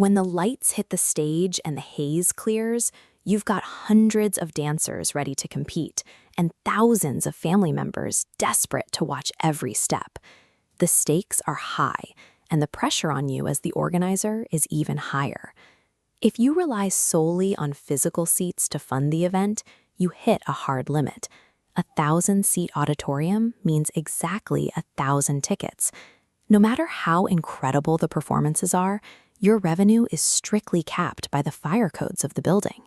When the lights hit the stage and the haze clears, you've got hundreds of dancers ready to compete and thousands of family members desperate to watch every step. The stakes are high, and the pressure on you as the organizer is even higher. If you rely solely on physical seats to fund the event, you hit a hard limit. A 1,000-seat auditorium means exactly 1,000 tickets. No matter how incredible the performances are, your revenue is strictly capped by the fire codes of the building.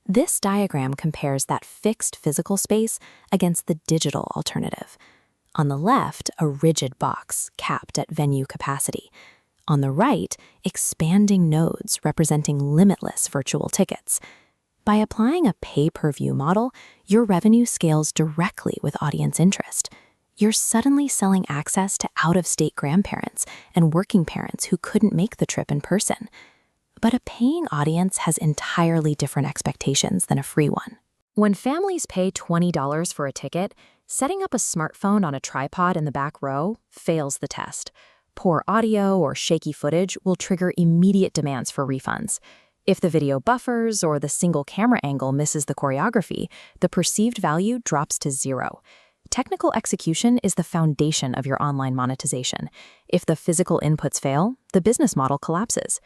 This diagram compares that fixed physical space against the digital alternative. On the left, a rigid box capped at venue capacity. On the right, expanding nodes representing limitless virtual tickets. By applying a pay-per-view model, your revenue scales directly with audience interest. You're suddenly selling access to out-of-state grandparents and working parents who couldn't make the trip in person. But a paying audience has entirely different expectations than a free one. When families pay $20 for a ticket, setting up a smartphone on a tripod in the back row fails the test. Poor audio or shaky footage will trigger immediate demands for refunds. If the video buffers or the single camera angle misses the choreography, the perceived value drops to zero. Technical execution is the foundation of your online monetization. If the physical inputs fail, the business model collapses.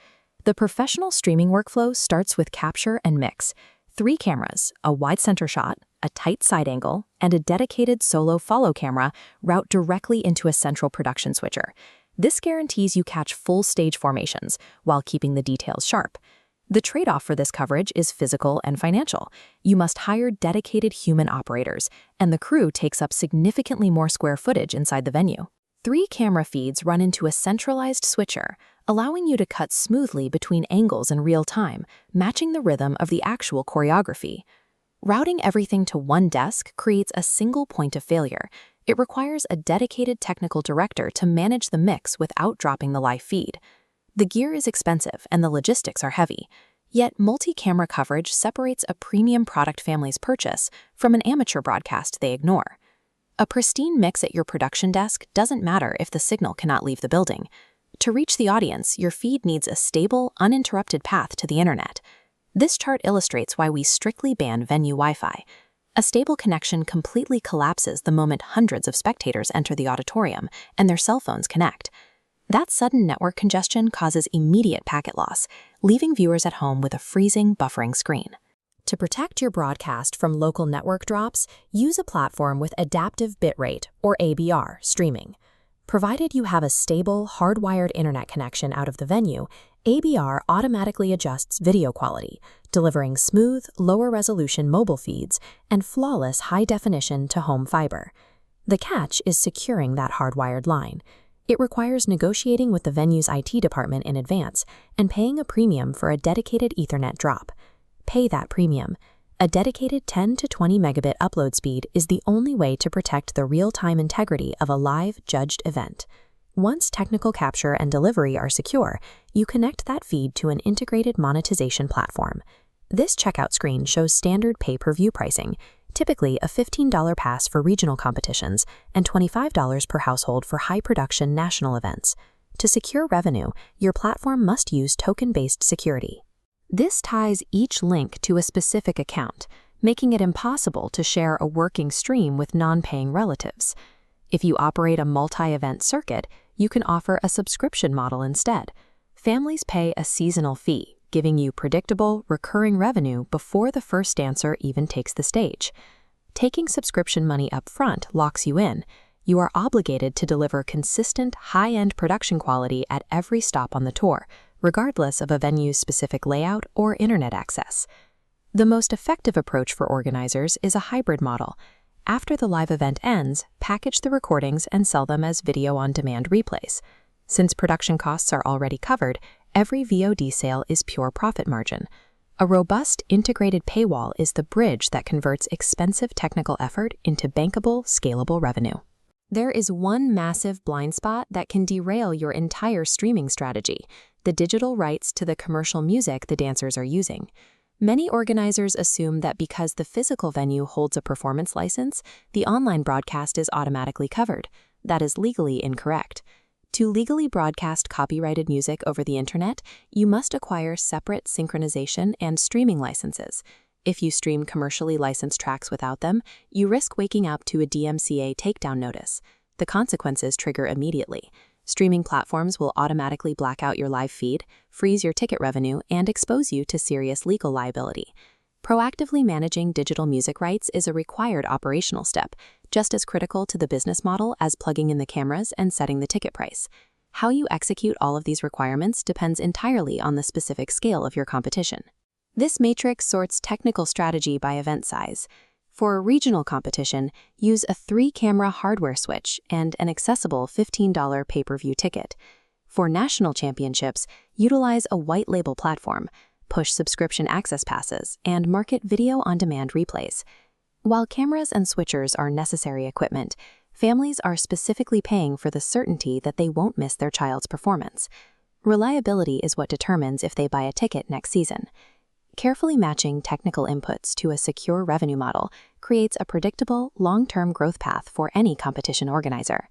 The professional streaming workflow starts with capture and mix. 3 cameras, a wide center shot, a tight side angle, and a dedicated solo follow camera route directly into a central production switcher. This guarantees you catch full stage formations while keeping the details sharp. The trade-off for this coverage is physical and financial. You must hire dedicated human operators, and the crew takes up significantly more square footage inside the venue. 3 camera feeds run into a centralized switcher, allowing you to cut smoothly between angles in real time, matching the rhythm of the actual choreography. Routing everything to one desk creates a single point of failure. It requires a dedicated technical director to manage the mix without dropping the live feed. The gear is expensive and the logistics are heavy, yet multi-camera coverage separates a premium product family's purchase from an amateur broadcast they ignore. A pristine mix at your production desk doesn't matter if the signal cannot leave the building. To reach the audience, your feed needs a stable, uninterrupted path to the internet. This chart illustrates why we strictly ban venue Wi-Fi. A stable connection completely collapses the moment hundreds of spectators enter the auditorium and their cell phones connect. That sudden network congestion causes immediate packet loss, leaving viewers at home with a freezing, buffering screen. To protect your broadcast from local network drops, use a platform with adaptive bitrate, or ABR, streaming. Provided you have a stable, hardwired internet connection out of the venue, ABR automatically adjusts video quality, delivering smooth, lower-resolution mobile feeds and flawless high-definition to home fiber. The catch is securing that hardwired line. It requires negotiating with the venue's IT department in advance and paying a premium for a dedicated Ethernet drop. Pay that premium. A dedicated 10 to 20 megabit upload speed is the only way to protect the real-time integrity of a live, judged event. Once technical capture and delivery are secure, you connect that feed to an integrated monetization platform. This checkout screen shows standard pay-per-view pricing, typically a $15 pass for regional competitions and $25 per household for high-production national events. To secure revenue, your platform must use token-based security. This ties each link to a specific account, making it impossible to share a working stream with non-paying relatives. If you operate a multi-event circuit, you can offer a subscription model instead. Families pay a seasonal fee, giving you predictable, recurring revenue before the first dancer even takes the stage. Taking subscription money up front locks you in. You are obligated to deliver consistent, high-end production quality at every stop on the tour, regardless of a venue's specific layout or internet access. The most effective approach for organizers is a hybrid model. After the live event ends, package the recordings and sell them as video-on-demand replays. Since production costs are already covered, every VOD sale is pure profit margin. A robust, integrated paywall is the bridge that converts expensive technical effort into bankable, scalable revenue. There is one massive blind spot that can derail your entire streaming strategy: the digital rights to the commercial music the dancers are using. Many organizers assume that because the physical venue holds a performance license, the online broadcast is automatically covered. That is legally incorrect. To legally broadcast copyrighted music over the internet, you must acquire separate synchronization and streaming licenses. If you stream commercially licensed tracks without them, you risk waking up to a DMCA takedown notice. The consequences trigger immediately. Streaming platforms will automatically black out your live feed, freeze your ticket revenue, and expose you to serious legal liability. Proactively managing digital music rights is a required operational step, just as critical to the business model as plugging in the cameras and setting the ticket price. How you execute all of these requirements depends entirely on the specific scale of your competition. This matrix sorts technical strategy by event size. For a regional competition, use a 3-camera hardware switch and an accessible $15 pay-per-view ticket. For national championships, utilize a white label platform, push subscription access passes, and market video-on-demand replays. While cameras and switchers are necessary equipment, families are specifically paying for the certainty that they won't miss their child's performance. Reliability is what determines if they buy a ticket next season. Carefully matching technical inputs to a secure revenue model creates a predictable, long-term growth path for any competition organizer.